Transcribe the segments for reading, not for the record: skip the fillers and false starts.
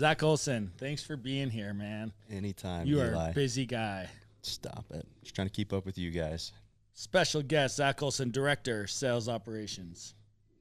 Zach Olson, thanks for being here, man. Anytime, You Eli. are a busy guy. Stop it. Just trying to keep up with you guys. Special guest, Zach Olson, Director, Sales Operations.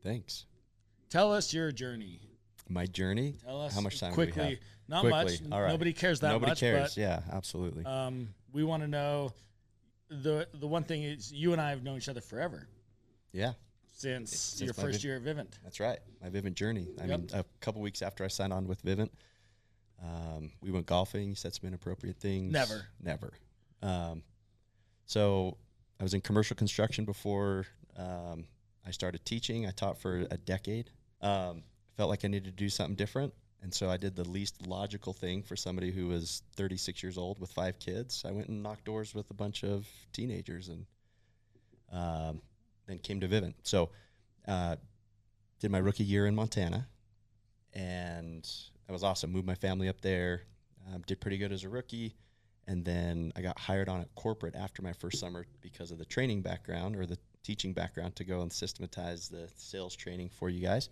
Thanks. Tell us your journey. My journey? Tell us how much time quickly. do we have? Not Quickly. much. All right. Nobody cares that Nobody much. cares. But, Yeah, absolutely. we want to know the one thing is you and I have known each other forever. Yeah. Since your first year at Vivint. That's right. My Vivint journey. I mean, a couple weeks after I signed on with Vivint, we went golfing. You said some inappropriate things. Never. So I was in commercial construction before I started teaching. I taught for a decade. Felt like I needed to do something different. And so I did the least logical thing for somebody who was 36 years old with 5 kids. I went and knocked doors with a bunch of teenagers and then came to Vivint. So did my rookie year in Montana, and that was awesome. Moved my family up there, did pretty good as a rookie, and then I got hired on at corporate after my first summer because of the training background or the teaching background to go and systematize the sales training for you guys.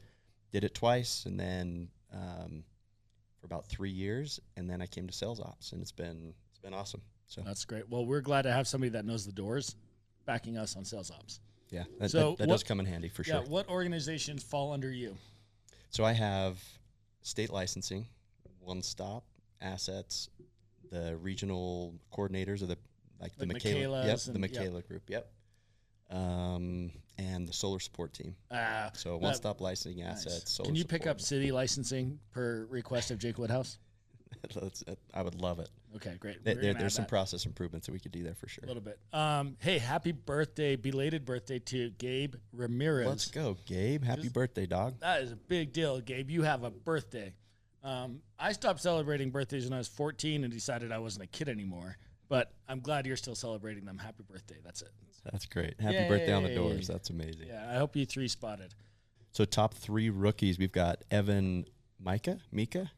Did it twice, and then for about 3 years, and then I came to sales ops, and it's been awesome. So that's great. Well, we're glad to have somebody that knows the doors backing us on sales ops. Yeah, that does come in handy for sure. Yeah, what organizations fall under you? So I have state licensing, One Stop, assets, the regional coordinators of the Michaela group. Yep. And the solar support team. So One Stop licensing, assets. Nice. Can you pick up city licensing per request of Jake Woodhouse? I would love it. Okay, great. There's some process improvements that we could do there for sure. A little bit. Hey, happy birthday, belated birthday to Gabe Ramirez. Let's go, Gabe. Happy birthday, dog. That is a big deal, Gabe. You have a birthday. I stopped celebrating birthdays when I was 14 and decided I wasn't a kid anymore. But I'm glad you're still celebrating them. Happy birthday. That's it. That's great. Happy birthday on the doors. That's amazing. Yeah, I hope you 3 spotted. So top 3 rookies, we've got Evan Mika.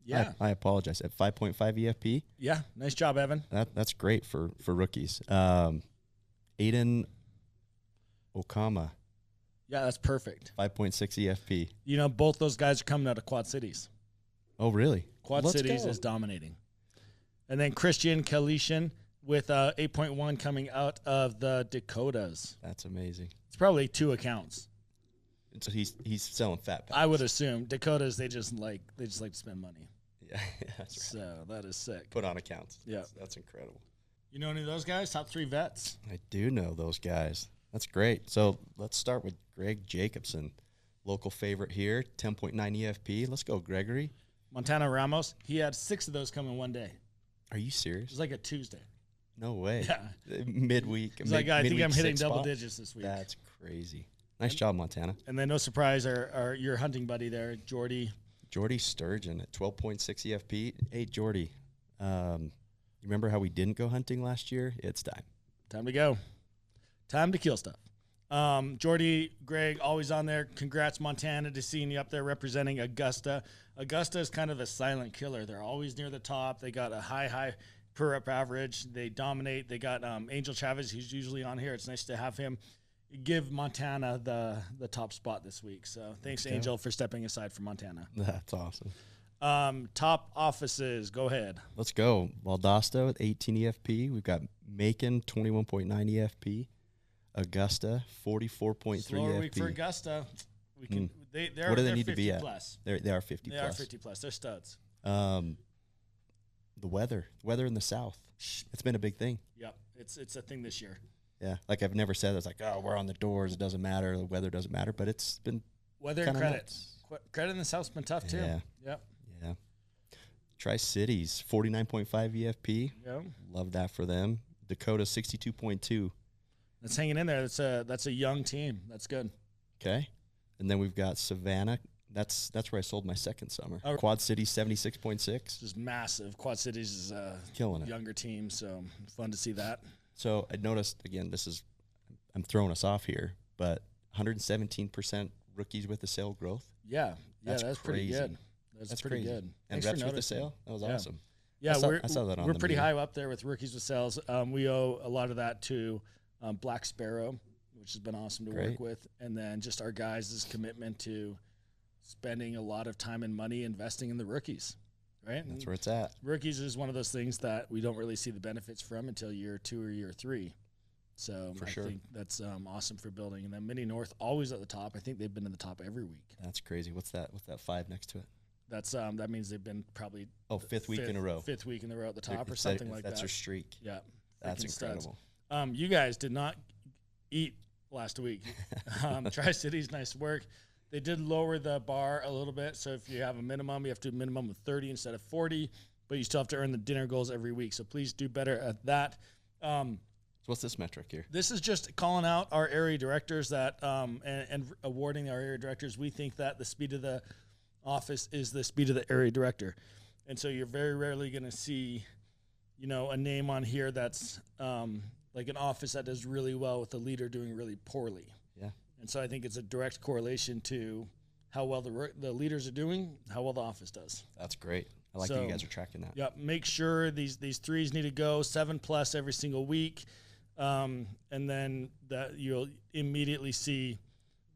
Yeah. I apologize. At 5.5 EFP. Yeah. Nice job, Evan. That's great for rookies. Aiden Okama. Yeah, that's perfect. 5.6 EFP. You know, both those guys are coming out of Quad Cities. Oh, really? Quad Cities is dominating. And then Christian Kalishin with 8.1 coming out of the Dakotas. That's amazing. It's probably 2 accounts. So he's selling fat packs. I would assume Dakotas they just like to spend money. Yeah, that's right. So that is sick. Put on accounts. Yeah, that's incredible. You know any of those guys? Top 3 vets. I do know those guys. That's great. So let's start with Greg Jacobson, local favorite here, 10.9 EFP. Let's go, Gregory. Montana Ramos. He had 6 of those come in one day. Are you serious? It was like a Tuesday. No way. Yeah. Midweek. He's like, I think I'm hitting double digits this week. That's crazy. Nice job, Montana. And then no surprise, our your hunting buddy there, Jordy Sturgeon at 12.6 EFP. Hey, Jordy, you remember how we didn't go hunting last year? It's time. Time to go. Time to kill stuff. Jordy, Greg, always on there. Congrats, Montana, to seeing you up there representing Augusta. Augusta is kind of the silent killer. They're always near the top. They got a high per rep average. They dominate. They got Angel Chavez, who's usually on here. It's nice to have him give Montana the top spot this week. So thanks, Angel, for stepping aside for Montana. That's awesome. Top offices, go ahead. Let's go. Valdosta with 18 EFP. We've got Macon, 21.9 EFP. Augusta, 44.3 Slower EFP. week for Augusta. We can. What do they need to be at? Plus. They are 50 They plus. are 50 plus. They're studs. The weather in the south. It's been a big thing. Yep, it's a thing this year. Yeah, like I've never said it's like, oh, we're on the doors. It doesn't matter. The weather doesn't matter. But it's been weather and credit. Credit in the south's been tough too. Yeah. Yep. Yeah. Tri-Cities, 49.5 EFP. Yep. Love that for them. Dakota, 62.2. That's hanging in there. That's a young team. That's good. Okay. And then we've got Savannah. That's where I sold my second summer. Oh. Quad City, 76.6. Just massive. Quad Cities is a killing it. Younger team, so fun to see that. So I noticed, again, I'm throwing us off here, but 117% rookies with the sale growth. Yeah, that's pretty crazy. good. That's pretty crazy. good. And Thanks reps for with the sale? That was awesome. Yeah, I saw that on we're the pretty meeting. high up there with rookies with sales. We owe a lot of that to Black Sparrow, which has been awesome to work with, and then just our guys' commitment to spending a lot of time and money investing in the rookies, right? That's where it's at. Rookies is one of those things that we don't really see the benefits from until year 2 or year 3. So I think that's awesome for building. And then Mini North always at the top. I think they've been in the top every week. That's crazy. What's that 5 next to it? That's that means they've been probably fifth week in a row. 5th week in a row at the top or something like that. That's their streak. Yeah. That's incredible. You guys did not eat last week. Tri-Cities, nice work. They did lower the bar a little bit. So if you have a minimum, you have to do a minimum of 30 instead of 40, but you still have to earn the dinner goals every week. So please do better at that. So what's this metric here? This is just calling out our area directors that and awarding our area directors. We think that the speed of the office is the speed of the area director. And so you're very rarely going to see, a name on here that's like an office that does really well with the leader doing really poorly. Yeah. And so I think it's a direct correlation to how well the leaders are doing, how well the office does. That's great. I like that you guys are tracking that. Yeah, make sure these threes need to go 7+ every single week, and then that you'll immediately see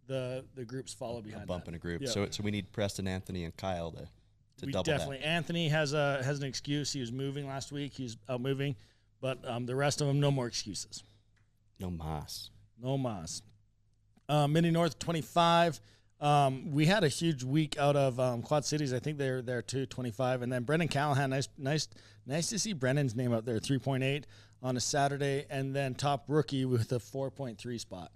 the groups follow behind. A bump that. in a group. Yep. So we need Preston, Anthony, and Kyle to double definitely. that. Anthony has an excuse. He was moving last week. He's out moving, but the rest of them, no more excuses. No mas. No mas. Mini North 25. We had a huge week out of Quad Cities. I think they're there too, 25. And then Brendan Callahan, nice to see Brendan's name up there, 3.8 on a Saturday. And then top rookie with a 4.3 spot.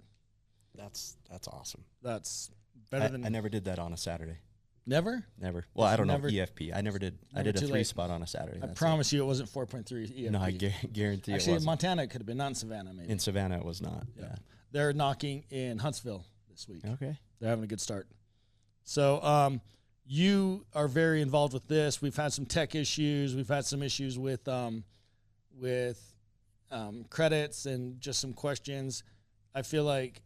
That's awesome. That's better than. I never did that on a Saturday. Never? Never. Well, I don't know EFP. I never did. I did a 3 spot on a Saturday. I promise you it wasn't 4.3 EFP. No, I guarantee Actually, it wasn't. in Montana, it could have been, not in Savannah, maybe. In Savannah, it was not. Yeah. They're knocking in Huntsville this week. Okay. They're having a good start. So you are very involved with this. We've had some tech issues. We've had some issues with credits and just some questions. I feel like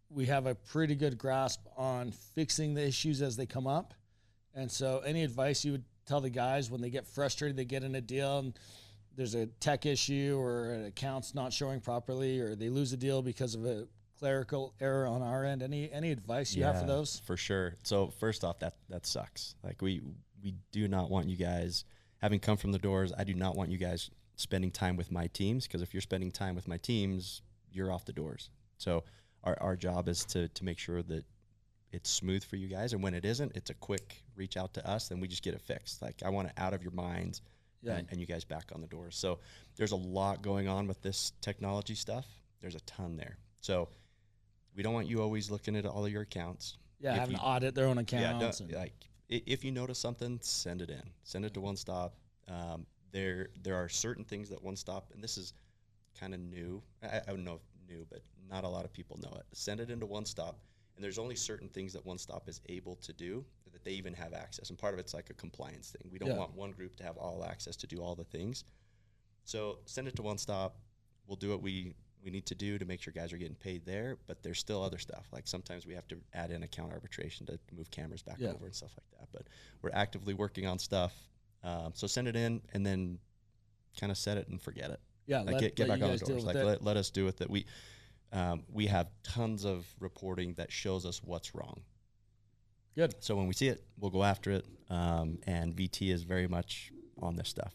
we have a pretty good grasp on fixing the issues as they come up. And so any advice you would tell the guys when they get frustrated, they get in a deal and there's a tech issue or an account's not showing properly or they lose a deal because of a clerical error on our end? Any advice you have for those? For sure. So first off, that sucks. Like we do not want you guys, having come from the doors, I do not want you guys spending time with my teams, because if you're spending time with my teams, you're off the doors. So our job is to make sure that it's smooth for you guys, and when it isn't, it's a quick reach out to us, and we just get it fixed. Like, I want it out of your minds, and you guys back on the doors. So there's a lot going on with this technology stuff. There's a ton there. So we don't want you always looking at all of your accounts. Yeah, having to audit their own accounts. If you notice something, send it in. Send it to One Stop. There are certain things that One Stop, and this is kind of new. I don't know if new, but not a lot of people know it. Send it into One Stop, and there's only certain things that One Stop is able to do that they even have access. And part of it's like a compliance thing. We don't want one group to have all access to do all the things. So send it to One Stop. We'll do what we need to do to make sure guys are getting paid there, but there's still other stuff. Like sometimes we have to add in account arbitration to move cameras back over and stuff like that. But we're actively working on stuff. So send it in and then kind of set it and forget it. Yeah, like get back on the doors. Like let us do with it. We have tons of reporting that shows us what's wrong. Good. So when we see it, we'll go after it. And VT is very much on this stuff.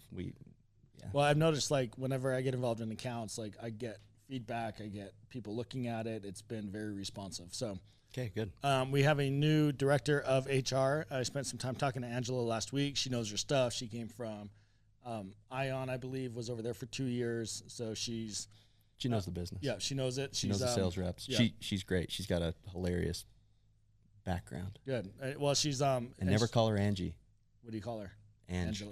Well, I've noticed, like, whenever I get involved in accounts, like, I get feedback, I get people looking at it. It's been very responsive. So, okay, good. We have a new director of HR. I spent some time talking to Angela last week. She knows her stuff. She came from Ion, I believe, was over there for 2 years. So she knows the business. Yeah, she knows it. She knows the sales reps. Yeah. She's great. She's got a hilarious background. Good. Well, she's and never call her Angie. What do you call her? Ange.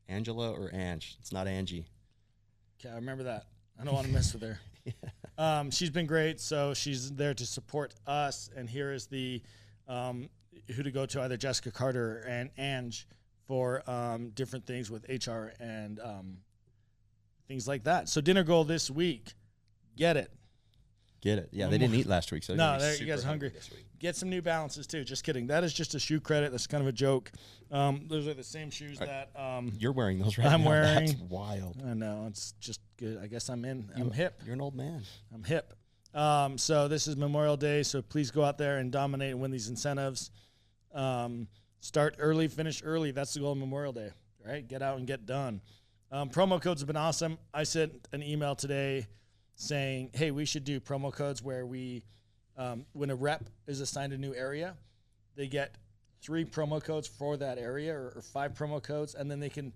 Angela or Ange. It's not Angie. Okay, I remember that. I don't want to mess with her. She's been great, so she's there to support us. And here is the who to go to, either Jessica Carter and Ange, for different things with HR and things like that. So dinner goal this week, get it. Get it. Yeah, they didn't eat last week, so no, you guys are hungry. Get some New Balances too. Just kidding. That is just a shoe credit. That's kind of a joke. Those are the same shoes that you're wearing. Those right now. I'm wearing. That's wild. I know. It's just good. I guess I'm hip. You're an old man. I'm hip. So this is Memorial Day, so please go out there and dominate and win these incentives. Start early, finish early. That's the goal of Memorial Day, right? Get out and get done. Promo codes have been awesome. I sent an email today saying, hey, we should do promo codes where we, when a rep is assigned a new area, they get 3 promo codes for that area or 5 promo codes, and then they can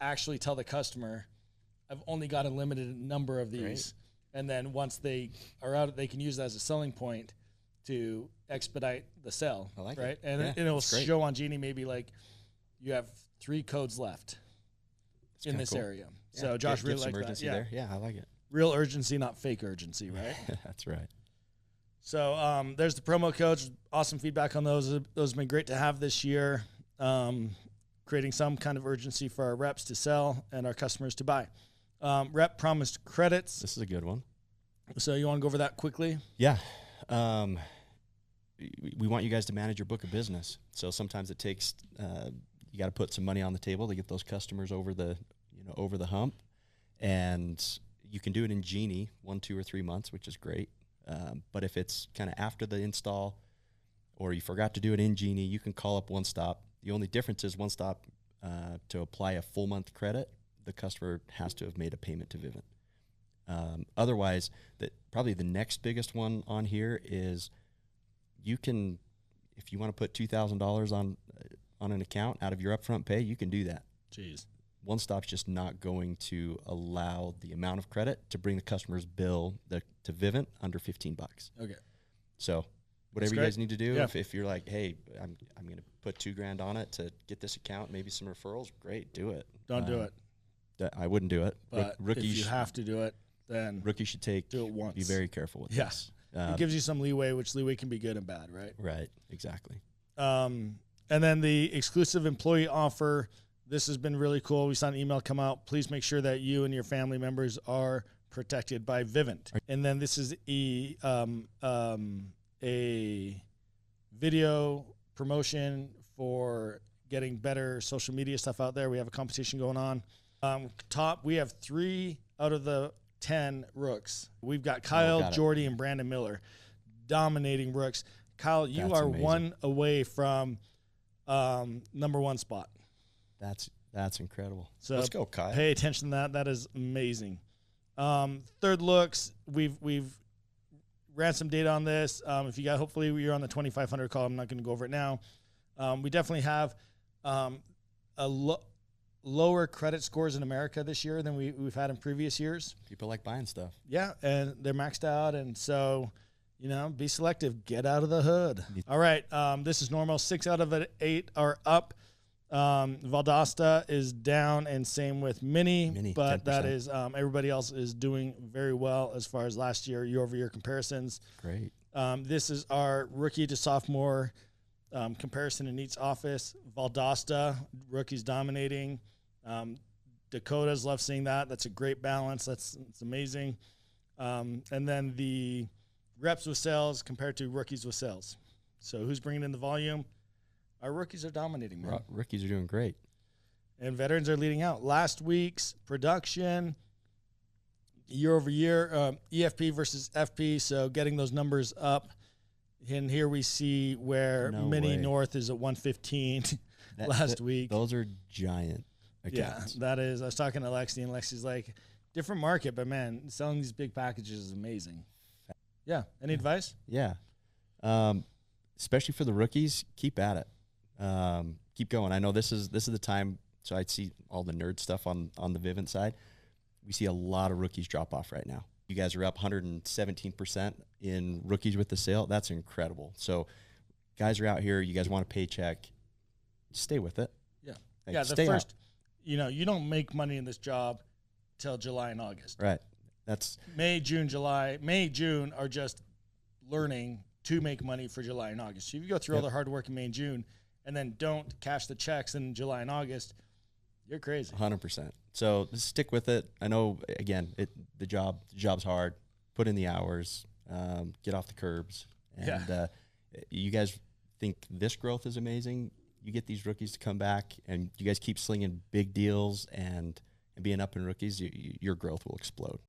actually tell the customer, I've only got a limited number of these. Great. And then once they are out, they can use that as a selling point to expedite the sell. I like right? it. And Yeah, it'll that's great. show on Genie maybe like you have 3 codes left It's in kinda this cool. area. Yeah, So Josh get really some liked that. urgency Yeah. there. Yeah, I like it. Real urgency, not fake urgency, right? That's right. So there's the promo codes. Awesome feedback on those. Those have been great to have this year, creating some kind of urgency for our reps to sell and our customers to buy. Rep promised credits. This is a good one. So you want to go over that quickly? Yeah. We want you guys to manage your book of business. So sometimes it takes, you got to put some money on the table to get those customers over the hump. And you can do it in Genie 1, 2, or 3 months, which is great. But if it's kind of after the install or you forgot to do it in Genie, you can call up One Stop. The only difference is One Stop, to apply a full month credit, the customer has to have made a payment to Vivint. Otherwise, probably the next biggest one on here is you can, if you want to put $2,000 on an account out of your upfront pay, you can do that. Jeez. One Stop's just not going to allow the amount of credit to bring the customer's bill to Vivint under $15. Okay. So whatever you great. guys need to do, Yeah. if you're like, hey, I'm going to put $2,000 on it to get this account, maybe some referrals, great, do it. Don't do it. I wouldn't do it. But if you have to do it, then Rookies should do it once. Be very careful with this. It gives you some leeway, which leeway can be good and bad, right? Right, exactly. And then the exclusive employee offer. This has been really cool. We saw an email come out. Please make sure that you and your family members are protected by Vivint. And then this is a video promotion for getting better social media stuff out there. We have a competition going on. We have 3 out of the 10 rooks. We've got Kyle, Jordy, and Brandon Miller dominating rooks. Kyle, you That's are amazing. 1 away from number 1 spot. That's incredible. So let's go, Kyle. Pay attention to that. That is amazing. Third looks, we've ran some data on this. If you got, hopefully you're on the 2,500 call. I'm not going to go over it now. We definitely have lower credit scores in America this year than we've had in previous years. People like buying stuff. Yeah, and they're maxed out, and so, be selective. Get out of the hood. All right, this is normal. 6 out of 8 are up. Valdosta is down, and same with Mini, but 10%. That is everybody else is doing very well as far as last year-over-year comparisons. Great. This is our rookie to sophomore comparison in each office. Valdosta, rookies dominating. Dakotas, love seeing that. That's a great balance. It's amazing. And then the reps with sales compared to rookies with sales. So who's bringing in the volume? Our rookies are dominating, man. Rookies are doing great. And veterans are leading out. Last week's production, year over year, EFP versus FP, so getting those numbers up. And here we see where Mini North is at 115 last week. Those are giant accounts. Yeah, that is. I was talking to Lexi, and Lexi's like, different market, but, man, selling these big packages is amazing. Yeah. Any advice? Yeah. Especially for the rookies, keep at it. Keep going. I know this is the time. So I see all the nerd stuff on the Vivint side. We see a lot of rookies drop off right now. You guys are up 117% in rookies with the sale. That's incredible. So guys are out here. You guys want a paycheck. Stay with it. Yeah. Like, yeah. The first, you don't make money in this job till July and August. Right. That's May, June, July. May, June are just learning to make money for July and August. So if you go through all the hard work in May and June and then don't cash the checks in July and August, you're crazy. 100%. So just stick with it. I know, again, the job's hard. Put in the hours. Get off the curbs. And you guys think this growth is amazing. You get these rookies to come back, and you guys keep slinging big deals and being up in rookies, your growth will explode.